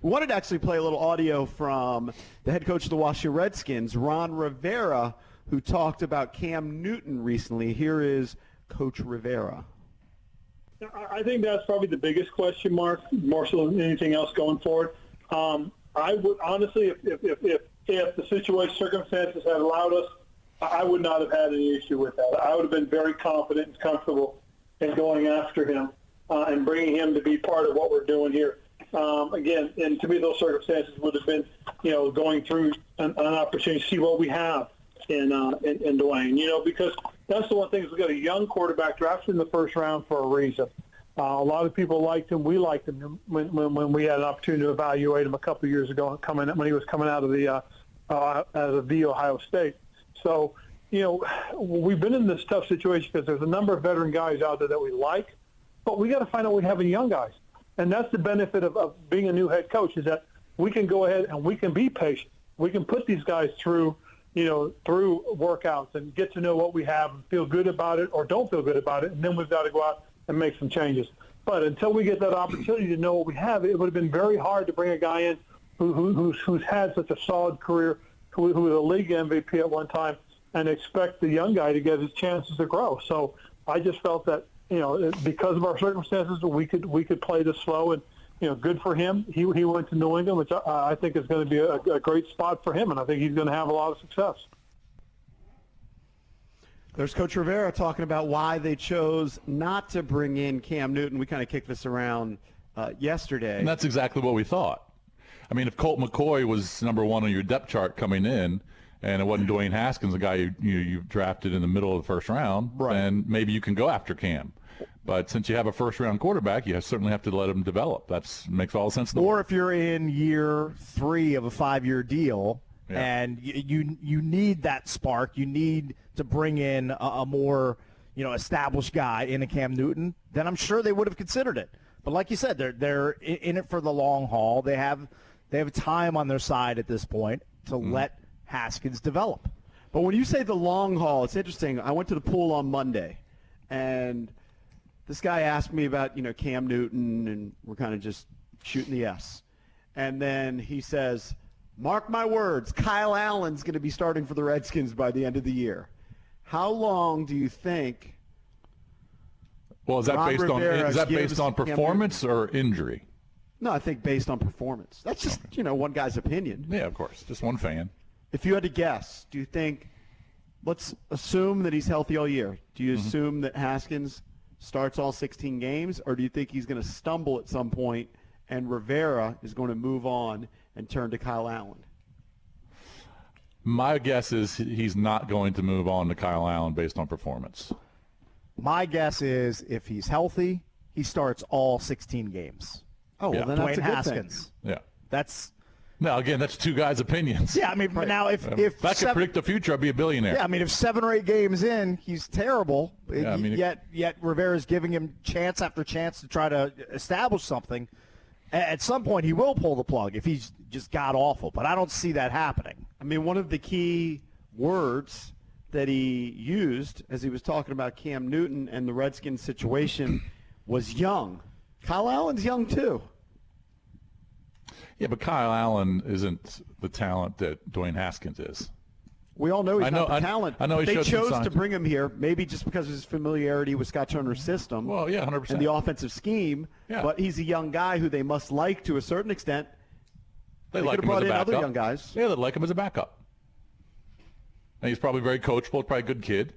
We wanted to actually play a little audio from the head coach of the Washington Redskins, Ron Rivera, who talked about Cam Newton recently. Here is Coach Rivera. I think that's probably the biggest question mark, more so than anything else going forward. I would honestly, if the situation, circumstances had allowed us, I would not have had any issue with that. I would have been very confident and comfortable in going after him and bringing him to be part of what we're doing here. Again, and to me, those circumstances would have been, going through an opportunity to see what we have in Dwayne. Because that's the one thing is we got a young quarterback drafted in the first round for a reason. A lot of people liked him. We liked him when we had an opportunity to evaluate him a couple of years ago, when he was coming out of the Ohio State. So, we've been in this tough situation because there's a number of veteran guys out there that we like, but we got to find out we have in young guys. And that's the benefit of being a new head coach, is that we can go ahead and we can be patient. We can put these guys through workouts and get to know what we have and feel good about it or don't feel good about it, and then we've got to go out and make some changes. But until we get that opportunity to know what we have, it would have been very hard to bring a guy in who's had such a solid career, who was a league MVP at one time, and expect the young guy to get his chances to grow. So I just felt that, because of our circumstances, we could play this slow, and good for him. He went to New England, which I think is going to be a great spot for him, and I think he's going to have a lot of success. There's Coach Rivera talking about why they chose not to bring in Cam Newton. We kind of kicked this around yesterday. And that's exactly what we thought. I mean, if Colt McCoy was number one on your depth chart coming in, and it wasn't Dwayne Haskins, the guy you drafted in the middle of the first round, right, then maybe you can go after Cam. But since you have a first-round quarterback, you certainly have to let him develop. That makes all the sense in the world. Or if you're in year 3 of a 5-year deal, and you need that spark, you need to bring in a more established guy in a Cam Newton, then I'm sure they would have considered it. But like you said, they're in it for the long haul. They have time on their side at this point to let Haskins develop. But when you say the long haul, it's interesting. I went to the pool on Monday, and this guy asked me about, Cam Newton, and we're kind of just shooting the S. And then he says, mark my words, Kyle Allen's going to be starting for the Redskins by the end of the year. How long do you think? Well, is that based on performance or injury? No, I think based on performance. That's just, one guy's opinion. Yeah, of course. Just one fan. If you had to guess, do you think, let's assume that he's healthy all year. Do you assume that Haskins starts all 16 games, or do you think he's going to stumble at some point and Rivera is going to move on and turn to Kyle Allen? My guess is he's not going to move on to Kyle Allen based on performance. My guess is if he's healthy, he starts all 16 games. Oh, well, then that's a Dwayne good Haskins. thing. Yeah. That's Now, again, that's two guys' opinions. Yeah, I mean, right. Now if I could predict the future, I'd be a billionaire. Yeah, I mean, if 7 or 8 games in, he's terrible. Yeah, I mean, yet Rivera's giving him chance after chance to try to establish something. At some point, he will pull the plug if he's just god-awful, but I don't see that happening. I mean, one of the key words that he used as he was talking about Cam Newton and the Redskins situation was young. Kyle Allen's young, too. Yeah, but Kyle Allen isn't the talent that Dwayne Haskins is. We all know he's not the talent. I know he they showed some chose signs. to bring him here, maybe just because of his familiarity with Scott Turner's system. Well, yeah, 100%. And the offensive scheme. Yeah. But he's a young guy who they must like to a certain extent. They could like have him as brought a in backup. other young guys. Yeah, they like him as a backup. And he's probably very coachable, probably a good kid.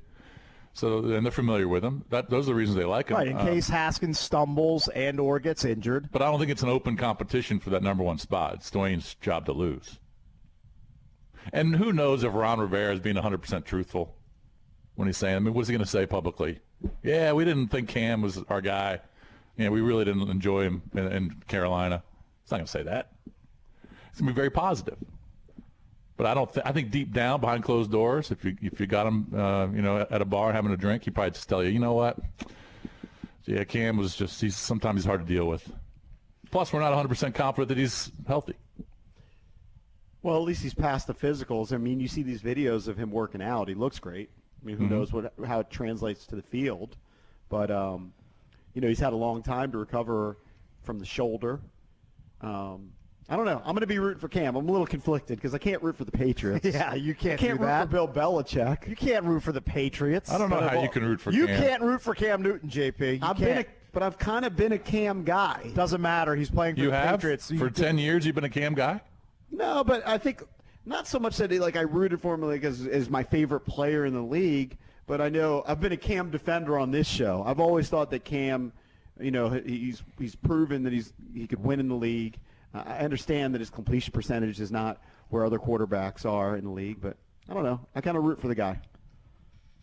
So, and they're familiar with him. Those are the reasons they like him. Right, in case Haskins stumbles and or gets injured. But I don't think it's an open competition for that number one spot. It's Dwayne's job to lose. And who knows if Ron Rivera is being 100% truthful when he's saying, I mean, what's he going to say publicly? Yeah, we didn't think Cam was our guy. Yeah, we really didn't enjoy him in Carolina. He's not going to say that. It's going to be very positive. But I think deep down, behind closed doors, if you got him, at a bar having a drink, he'd probably just tell you, you know what? Yeah, Cam was sometimes he's hard to deal with. Plus, we're not 100% confident that he's healthy. Well, at least he's past the physicals. I mean, you see these videos of him working out. He looks great. I mean, who knows how it translates to the field. But, he's had a long time to recover from the shoulder. I don't know. I'm going to be rooting for Cam. I'm a little conflicted because I can't root for the Patriots. Yeah, you can't I can't do root that. for Bill Belichick. You can't root for the Patriots. I don't know how you can root for You Cam. can't root for Cam Newton, JP. But I've kind of been a Cam guy. Doesn't matter. He's playing for You the have? Patriots. For 10 years, you've been a Cam guy? No, but I think not so much that I rooted for him as my favorite player in the league, but I know I've been a Cam defender on this show. I've always thought that Cam, he's proven that he could win in the league. I understand that his completion percentage is not where other quarterbacks are in the league, but I don't know. I kind of root for the guy.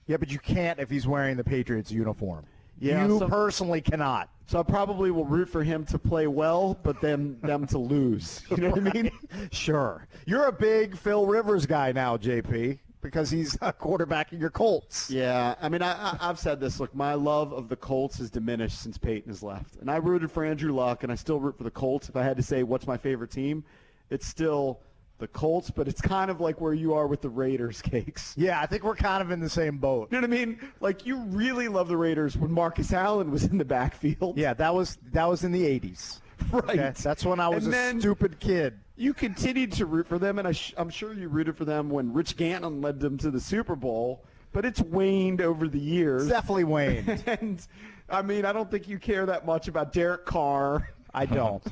Yeah, but you can't if he's wearing the Patriots uniform. Yeah, you personally cannot. So I probably will root for him to play well, but then them to lose. You know what I mean? Sure. You're a big Phil Rivers guy now, JP, because he's quarterbacking your Colts. Yeah, I mean, I've said this. Look, my love of the Colts has diminished since Peyton has left. And I rooted for Andrew Luck, and I still root for the Colts. If I had to say what's my favorite team, it's still the Colts, but it's kind of like where you are with the Raiders, Cakes. Yeah, I think we're kind of in the same boat. You know what I mean? Like, you really love the Raiders when Marcus Allen was in the backfield. Yeah, that was in the 80s. Right. Okay? That's when I was And a then stupid kid. You continued to root for them, and I'm sure you rooted for them when Rich Gannon led them to the Super Bowl, but it's waned over the years. It's definitely waned. And, I mean, I don't think you care that much about Derek Carr. I don't.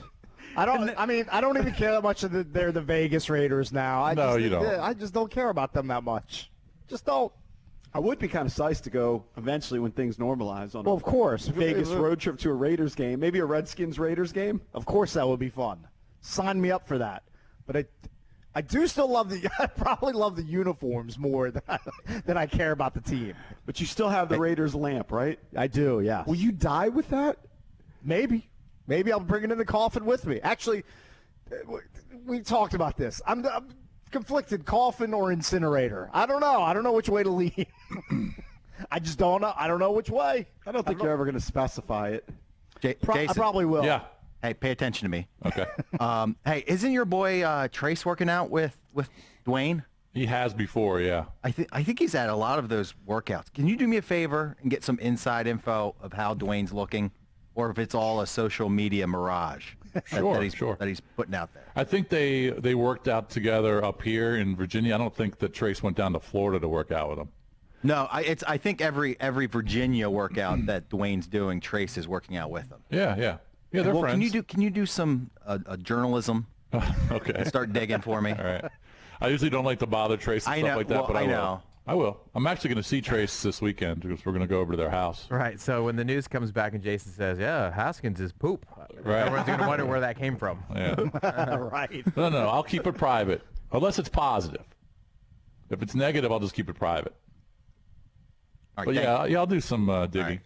I don't even care that much that they're the Vegas Raiders now. You don't. I just don't care about them that much. Just don't. I would be kind of psyched to go eventually when things normalize on Well, of course. a Vegas road trip to a Raiders game, maybe a Redskins-Raiders game. Of course that would be fun. Sign me up for that. But I do still love I probably love the uniforms more than I care about the team. But you still have the Raiders lamp, right? I do, yeah. Will you die with that? Maybe I'll bring it in the coffin with me. Actually, we talked about this. I'm conflicted, coffin or incinerator. I don't know. I don't know which way to lean. I just don't know. I don't know which way. I don't think you're ever going to specify it. I Jason, probably will. Yeah. hey, pay attention to me. Okay. Hey, isn't your boy Trace working out with Dwayne? He has before, yeah. I think he's at a lot of those workouts. Can you do me a favor and get some inside info of how Dwayne's looking, or if it's all a social media mirage that he's putting out there? I think they worked out together up here in Virginia. I don't think that Trace went down to Florida to work out with him. No, I think every Virginia workout that Dwayne's doing, Trace is working out with him. Yeah, they're Well, friends. can you do some journalism? Okay. Start digging for me. All right. I usually don't like to bother Trace and I stuff know. like that, Well, but I I will. know. I will. I'm actually going to see Trace this weekend because we're going to go over to their house. Right. So when the news comes back and Jason says, "Yeah, Haskins is poop," Right. everyone's going to wonder where that came from. Yeah. Right. No, I'll keep it private unless it's positive. If it's negative, I'll just keep it private. All right, But thank you. yeah, I'll do some digging. All right.